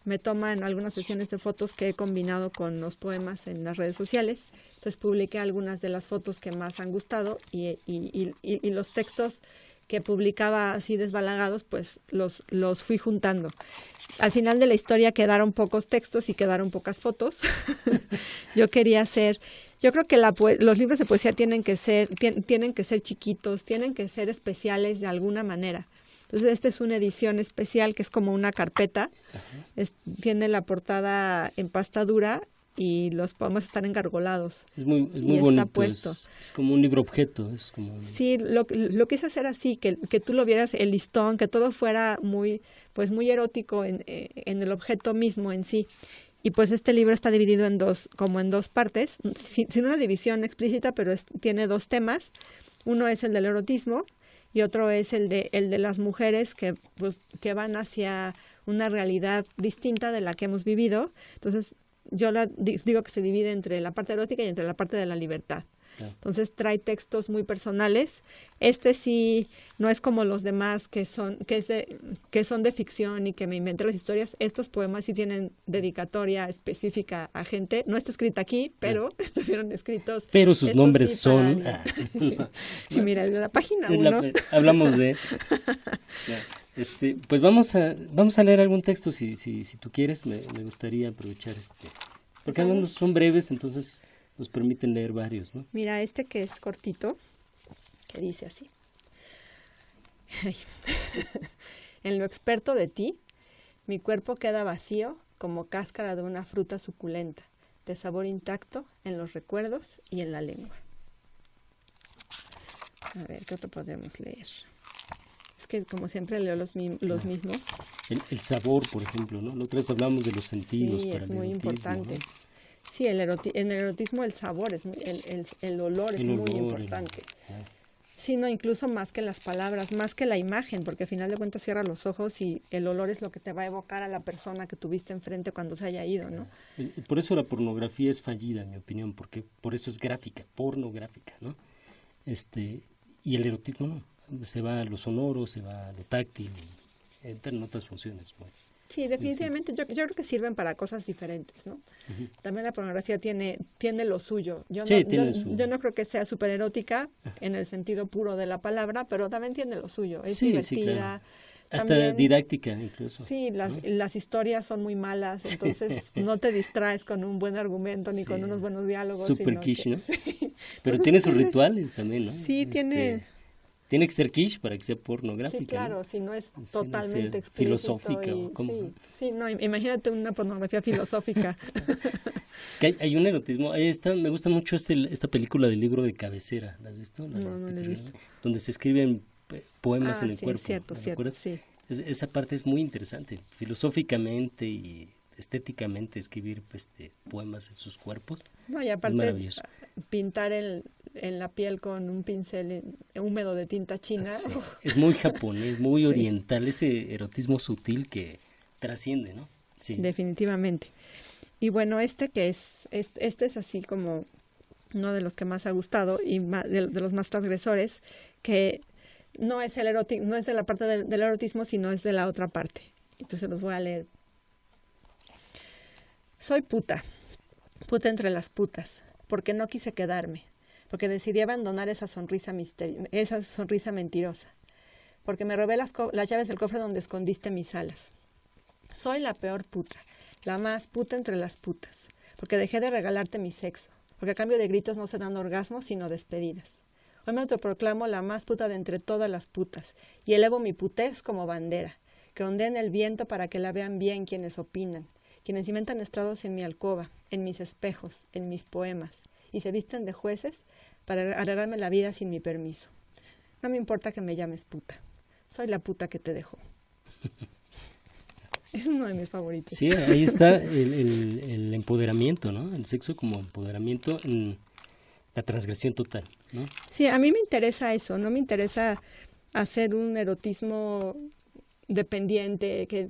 Me toman algunas sesiones de fotos que he combinado con los poemas en las redes sociales. Entonces publiqué algunas de las fotos que más han gustado y los textos que publicaba así desbalagados, pues los fui juntando. Al final de la historia quedaron pocos textos y quedaron pocas fotos. Yo creo que los libros de poesía tienen que ser chiquitos, tienen que ser especiales de alguna manera. Entonces esta es una edición especial que es como una carpeta. Tiene la portada en pasta dura y los poemas están engargolados. Es muy bonito. Está puesto. Es como un libro objeto. Es como... Sí, lo quise hacer así, que tú lo vieras el listón, que todo fuera muy erótico en el objeto mismo en sí. Y pues este libro está dividido en dos partes, sin una división explícita, pero tiene dos temas. Uno es el del erotismo y otro es el de las mujeres que van hacia una realidad distinta de la que hemos vivido. Entonces, yo digo que se divide entre la parte erótica y entre la parte de la libertad. Claro. Entonces trae textos muy personales. Este sí no es como los demás que son de ficción y que me inventé las historias. Estos poemas sí tienen dedicatoria específica a gente. No está escrita aquí, pero estuvieron escritos. Pero sus nombres son... Sí, mira, en la página 1. Hablamos de... pues vamos a leer algún texto si tú quieres. Me gustaría aprovechar porque algunos son breves, entonces nos permiten leer varios, ¿no? Mira, este que es cortito, que dice así. En lo experto de ti, mi cuerpo queda vacío como cáscara de una fruta suculenta, de sabor intacto en los recuerdos y en la lengua. A ver, ¿qué otro podemos leer? Es que como siempre leo los mismos. El sabor, por ejemplo, ¿no? La otra vez hablamos de los sentidos. Sí, para es muy importante. ¿No? Sí, en el erotismo el sabor, el olor es muy importante. Sí, no, incluso más que las palabras, más que la imagen, porque al final de cuentas cierras los ojos y el olor es lo que te va a evocar a la persona que tuviste enfrente cuando se haya ido, ¿no? Y por eso la pornografía es fallida, en mi opinión, porque por eso es gráfica, pornográfica, ¿no? Y el erotismo no, se va a lo sonoro, se va a lo táctil, entran en otras funciones. Bueno. Sí, definitivamente, yo creo que sirven para cosas diferentes, ¿no? Uh-huh. También la pornografía tiene lo suyo. Yo no creo que sea súper erótica en el sentido puro de la palabra, pero también tiene lo suyo. Es divertida. Sí, claro. Hasta también, didáctica incluso. Sí, las historias son muy malas, entonces no te distraes con un buen argumento ni con unos buenos diálogos. Super quiche, ¿no? Sí. Pero entonces, tiene sus rituales también, ¿no? Sí, tiene que ser quiche para que sea pornográfica. Sí, claro, ¿no? Si no es totalmente explícito. Filosófica. No, imagínate una pornografía filosófica. Que hay un erotismo. Me gusta mucho esta película del libro de cabecera. ¿La has visto? No la he visto. Donde se escriben poemas en el cuerpo. Cierto, sí. Esa parte es muy interesante. Filosóficamente y estéticamente escribir poemas en sus cuerpos. No, y aparte pintar en la piel con un pincel húmedo de tinta china. Sí, es muy japonés, muy oriental, ese erotismo sutil que trasciende, ¿no? Sí. Definitivamente. Y bueno, este es así como uno de los que más ha gustado y de los más transgresores, que no es no es de la parte del erotismo, sino es de la otra parte. Entonces los voy a leer. Soy puta entre las putas, porque no quise quedarme, porque decidí abandonar esa sonrisa mentirosa, porque me robé las llaves del cofre donde escondiste mis alas. Soy la peor puta, la más puta entre las putas, porque dejé de regalarte mi sexo, porque a cambio de gritos no se dan orgasmos, sino despedidas. Hoy me autoproclamo la más puta de entre todas las putas, y elevo mi putez como bandera, que ondea en el viento para que la vean bien quienes opinan, quienes inventan estrados en mi alcoba, en mis espejos, en mis poemas, y se visten de jueces para arreglarme la vida sin mi permiso. No me importa que me llames puta, soy la puta que te dejó. Es uno de mis favoritos. Sí, ahí está el empoderamiento, ¿no? El sexo como empoderamiento en la transgresión total, ¿no? Sí, a mí me interesa eso, no me interesa hacer un erotismo dependiente, que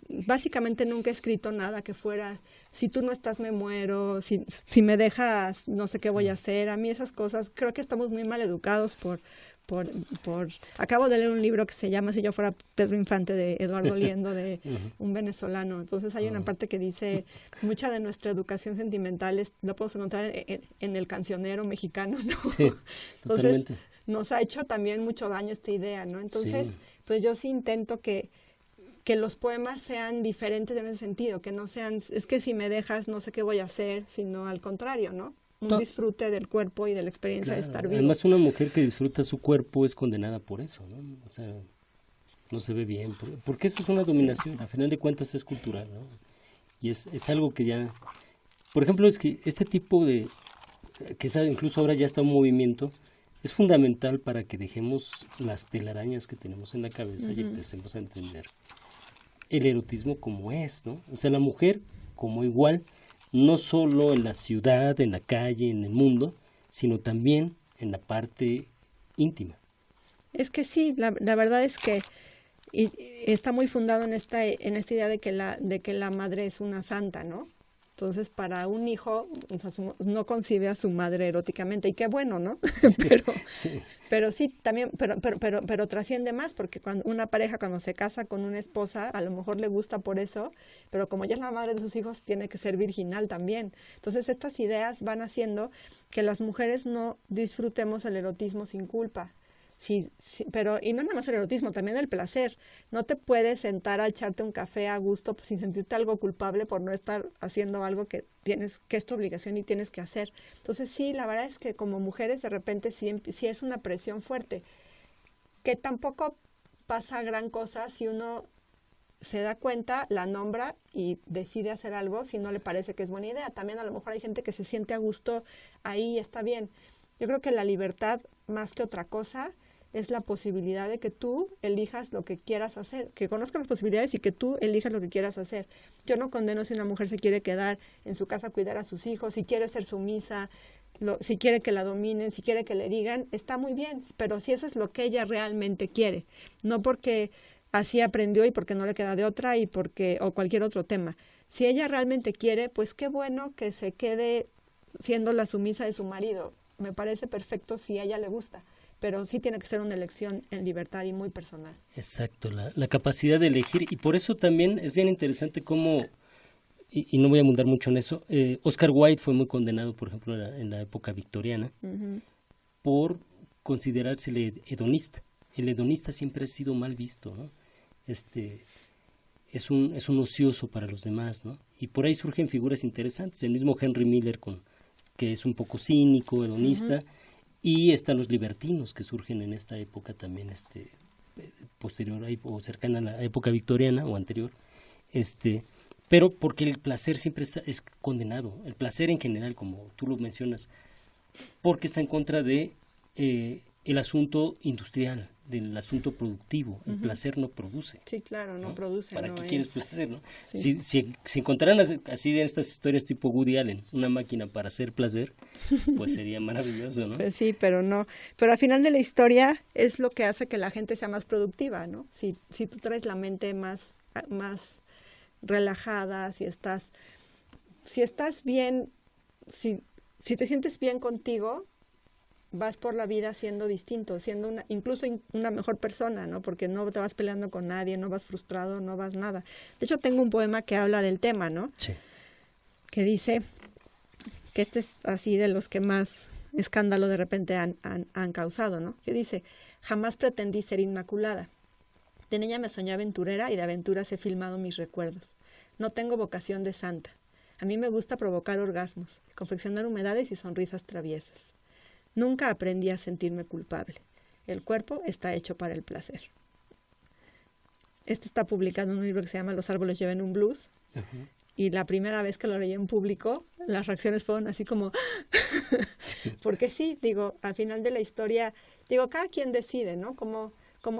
básicamente nunca he escrito nada que fuera, si tú no estás me muero, si me dejas no sé qué voy a hacer. A mí esas cosas, creo que estamos muy mal educados acabo de leer un libro que se llama Si yo fuera Pedro Infante, de Eduardo Liendo, de un venezolano. Entonces hay una parte que dice, mucha de nuestra educación sentimental lo podemos encontrar en el cancionero mexicano, ¿no? Sí, entonces nos ha hecho también mucho daño esta idea, ¿no? Entonces, pues yo sí intento que los poemas sean diferentes en ese sentido, que no sean, es que si me dejas no sé qué voy a hacer, sino al contrario, ¿no? Un disfrute del cuerpo y de la experiencia de estar vivo. Además, una mujer que disfruta su cuerpo es condenada por eso, ¿no? O sea, no se ve bien, porque eso es una dominación, a final de cuentas es cultural, ¿no? Y es algo que ya, por ejemplo, es que este tipo de, que incluso ahora ya está en movimiento, es fundamental para que dejemos las telarañas que tenemos en la cabeza y empecemos a entender el erotismo como es, ¿no? O sea, la mujer como igual, no solo en la ciudad, en la calle, en el mundo, sino también en la parte íntima. Es que sí, la verdad es que está muy fundado en esta idea de que la madre es una santa, ¿no? Entonces, para un hijo, o sea, no concibe a su madre eróticamente, y qué bueno, ¿no? Pero sí, también, pero trasciende más, porque cuando una pareja cuando se casa con una esposa, a lo mejor le gusta por eso, pero como ella es la madre de sus hijos, tiene que ser virginal también. Entonces, estas ideas van haciendo que las mujeres no disfrutemos el erotismo sin culpa. Sí, pero, y no nada más el erotismo, también el placer. No te puedes sentar a echarte un café a gusto sin sentirte algo culpable por no estar haciendo algo que es tu obligación y tienes que hacer. Entonces sí, la verdad es que como mujeres de repente sí es una presión fuerte, que tampoco pasa gran cosa si uno se da cuenta, la nombra y decide hacer algo si no le parece que es buena idea. También a lo mejor hay gente que se siente a gusto ahí y está bien. Yo creo que la libertad, más que otra cosa, es la posibilidad de que tú elijas lo que quieras hacer, que conozcas las posibilidades y que tú elijas lo que quieras hacer. Yo no condeno si una mujer se quiere quedar en su casa a cuidar a sus hijos, si quiere ser sumisa, si quiere que la dominen, si quiere que le digan, está muy bien, pero si eso es lo que ella realmente quiere, no porque así aprendió y porque no le queda de otra o cualquier otro tema. Si ella realmente quiere, pues qué bueno que se quede siendo la sumisa de su marido. Me parece perfecto si a ella le gusta, pero sí tiene que ser una elección en libertad y muy personal. Exacto, la capacidad de elegir, y por eso también es bien interesante cómo, y no voy a abundar mucho en eso, Oscar Wilde fue muy condenado, por ejemplo, en la época victoriana, por considerársele hedonista. El hedonista siempre ha sido mal visto, ¿no? Es un ocioso para los demás, ¿no? Y por ahí surgen figuras interesantes, el mismo Henry Miller, que es un poco cínico, hedonista, y están los libertinos que surgen en esta época también, posterior o cercana a la época victoriana o anterior, pero porque el placer siempre es condenado, el placer en general, como tú lo mencionas, porque está en contra de el asunto industrial, del asunto productivo. El placer no produce. Sí, claro, no produce. ¿Para no qué es... quieres placer, no? Sí. Si encontraran así de estas historias tipo Woody Allen, una máquina para hacer placer, pues sería maravilloso, ¿no? Pues sí, pero no. Pero al final de la historia es lo que hace que la gente sea más productiva, ¿no? Si tú traes la mente más relajada, si estás bien, si te sientes bien contigo, vas por la vida siendo distinto, siendo incluso una mejor persona, ¿no? Porque no te vas peleando con nadie, no vas frustrado, no vas nada. De hecho, tengo un poema que habla del tema, ¿no? Sí. Que dice que es así de los que más escándalo de repente han causado, ¿no? Que dice: jamás pretendí ser inmaculada. De niña me soñé aventurera y de aventuras he filmado mis recuerdos. No tengo vocación de santa. A mí me gusta provocar orgasmos, confeccionar humedades y sonrisas traviesas. Nunca aprendí a sentirme culpable. El cuerpo está hecho para el placer. Está publicado en un libro que se llama Los árboles llevan un blues. Uh-huh. Y la primera vez que lo leí en público, las reacciones fueron así como... sí. Porque sí, digo, al final de la historia, cada quien decide, ¿no? Cómo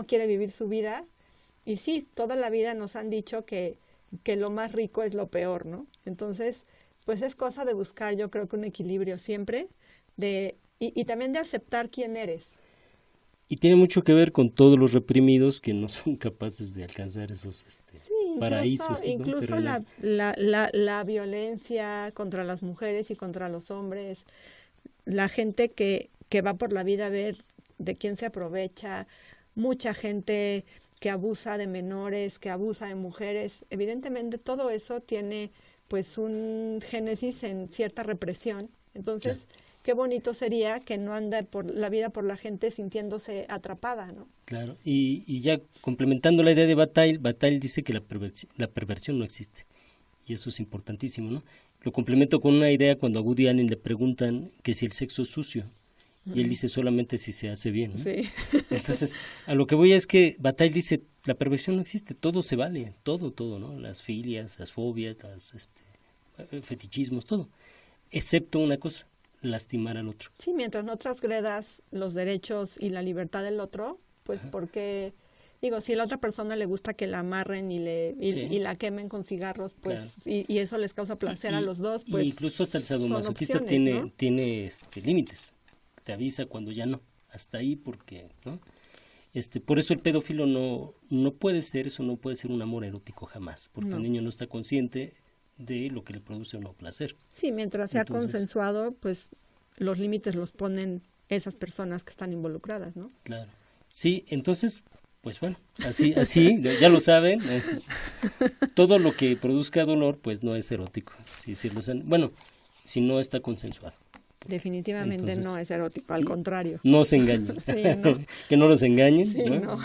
quiere vivir su vida. Y sí, toda la vida nos han dicho que lo más rico es lo peor, ¿no? Entonces, pues es cosa de buscar, yo creo que un equilibrio siempre, y también de aceptar quién eres. Y tiene mucho que ver con todos los reprimidos que no son capaces de alcanzar esos paraísos. Incluso ¿no? la violencia contra las mujeres y contra los hombres, la gente que va por la vida a ver de quién se aprovecha, mucha gente que abusa de menores, que abusa de mujeres. Evidentemente todo eso tiene pues un génesis en cierta represión. Entonces, claro, qué bonito sería que no ande por la vida por la gente sintiéndose atrapada, ¿no? Claro, y ya complementando la idea de Bataille dice que la perversión no existe, y eso es importantísimo, ¿no? Lo complemento con una idea cuando a Woody Allen le preguntan que si el sexo es sucio, y él dice solamente si se hace bien, ¿no? Sí. Entonces, a lo que voy es que Bataille dice, la perversión no existe, todo se vale, todo, ¿no? Las filias, las fobias, fetichismos, todo, excepto una cosa: lastimar al otro. Sí, mientras no transgredas los derechos y la libertad del otro, pues porque, si a la otra persona le gusta que la amarren y la quemen con cigarros, pues, claro, y eso les causa placer a los dos, pues. Incluso hasta el sadomasoquista tiene límites. Te avisa cuando ya no, hasta ahí, porque, ¿no? Por eso el pedófilo no puede ser un amor erótico jamás, porque el niño no está consciente de lo que le produce o no placer. Sí, mientras sea consensuado, pues los límites los ponen esas personas que están involucradas, ¿no? Claro. Sí, entonces, pues bueno, así ya lo saben, todo lo que produzca dolor, pues no es erótico. Si no está consensuado. Definitivamente entonces, no es erótico, al contrario. No se engañen, sí, no. Que no los engañen, sí, ¿no?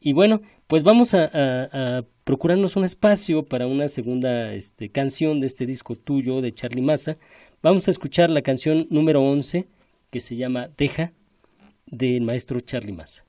Y bueno, pues vamos a procurarnos un espacio para una segunda canción de este disco tuyo, de Charly Maza. Vamos a escuchar la canción número 11, que se llama Deja, del maestro Charly Maza.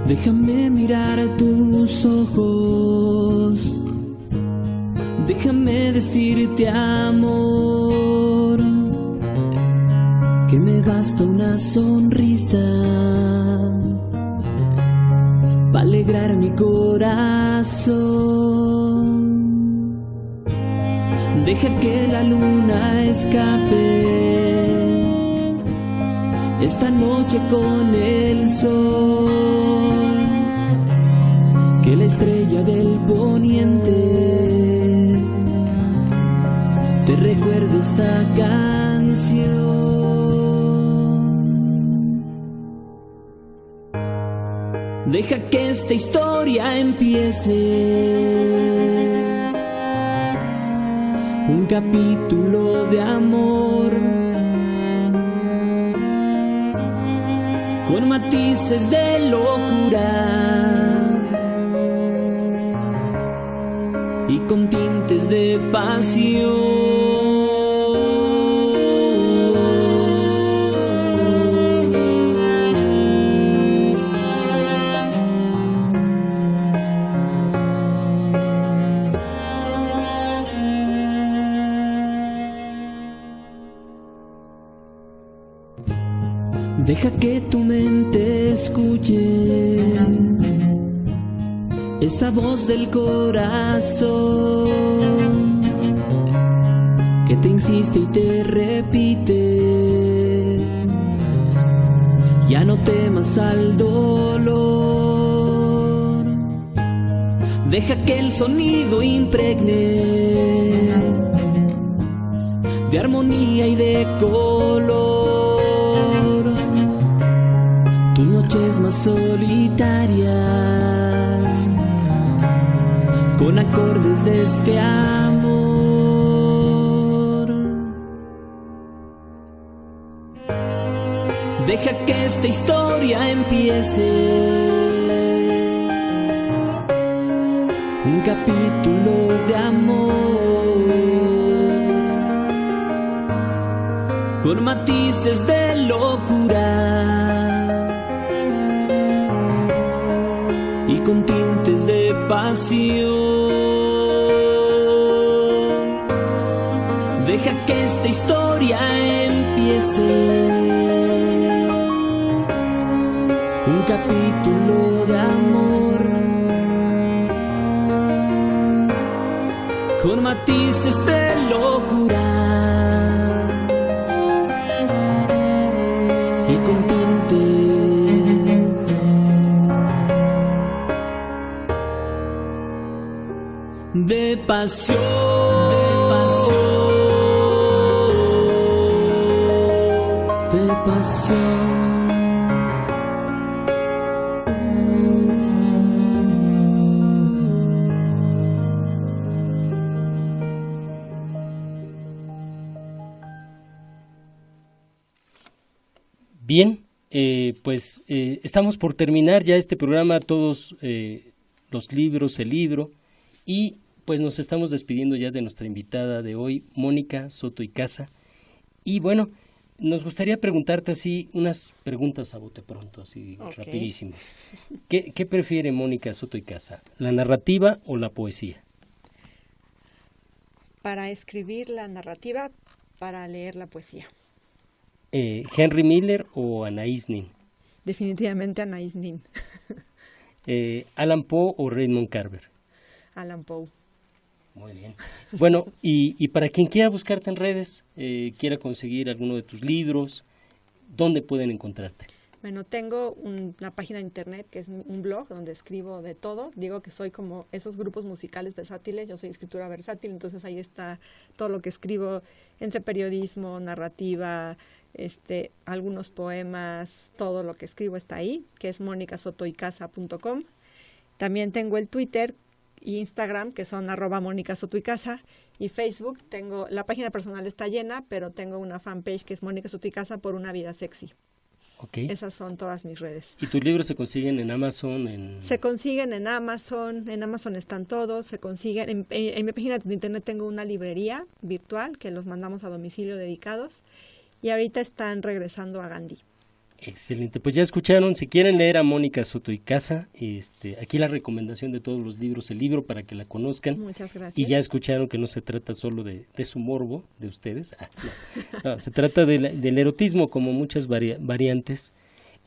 Déjame mirar tus ojos, déjame decirte amor, que me basta una sonrisa para alegrar mi corazón. Deja que la luna escape esta noche con el sol, que la estrella del poniente te recuerde esta canción. Deja que esta historia empiece, un capítulo de amor, con matices de locura y con tintes de pasión. Deja que tu mente escuche esa voz del corazón que te insiste y te repite: ya no temas al dolor. Deja que el sonido impregne de armonía y de color tus noches más solitarias, con acordes de este amor. Deja que esta historia empiece, un capítulo de amor, con matices de locura y con tintes de pasión. Deja que esta historia empiece, un capítulo de amor, con matices de locura y con tintes de pasión, de pasión. Bien, estamos por terminar ya este programa, todos los libros, el libro, y pues nos estamos despidiendo ya de nuestra invitada de hoy, Mónica Soto y Casa. Y bueno, nos gustaría preguntarte así unas preguntas a bote pronto, así rapidísimo. ¿Qué prefiere Mónica Soto y Casa, la narrativa o la poesía? Para escribir la narrativa, para leer la poesía. ¿Henry Miller o Anais Nin? Definitivamente Anais Nin. ¿Alan Poe o Raymond Carver? Alan Poe. Muy bien. Bueno, y para quien quiera buscarte en redes, quiera conseguir alguno de tus libros, ¿dónde pueden encontrarte? Bueno, tengo una página de internet que es un blog donde escribo de todo. Digo que soy como esos grupos musicales versátiles, yo soy escritura versátil, entonces ahí está todo lo que escribo entre periodismo, narrativa, algunos poemas, todo lo que escribo está ahí, que es monicasotoycasa.com. También tengo el Twitter y Instagram, que son @monicasotoycasa, y Facebook. La página personal está llena, pero tengo una fanpage que es Mónica Soto y Casa por una vida sexy. Okay. Esas son todas mis redes. ¿Y tus libros se consiguen en Amazon? Se consiguen en Amazon están todos, se consiguen, en mi página de internet tengo una librería virtual que los mandamos a domicilio dedicados, y ahorita están regresando a Gandhi. Excelente, pues ya escucharon, si quieren leer a Mónica Soto y Casa, aquí la recomendación de todos los libros, el libro para que la conozcan. Muchas gracias. Y ya escucharon que no se trata solo de su morbo, de ustedes, no, se trata del erotismo como muchas variantes.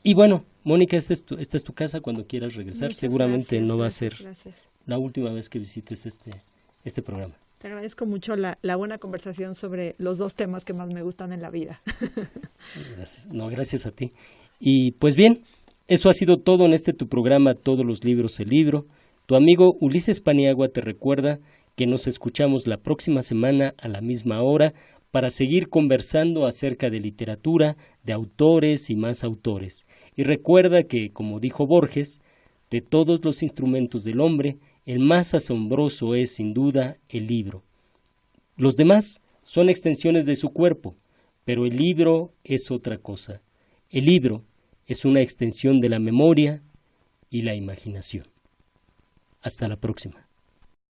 Y bueno, Mónica, esta es tu casa cuando quieras regresar, Muchas seguramente gracias, no va gracias, a ser gracias. la última vez que visites este programa. Te agradezco mucho la buena conversación sobre los dos temas que más me gustan en la vida. Gracias. No, gracias a ti. Y pues bien, eso ha sido todo en tu programa Todos los libros, el libro. Tu amigo Ulises Paniagua te recuerda que nos escuchamos la próxima semana a la misma hora para seguir conversando acerca de literatura, de autores y más autores. Y recuerda que, como dijo Borges, de todos los instrumentos del hombre, el más asombroso es, sin duda, el libro. Los demás son extensiones de su cuerpo, pero el libro es otra cosa. El libro es una extensión de la memoria y la imaginación. Hasta la próxima.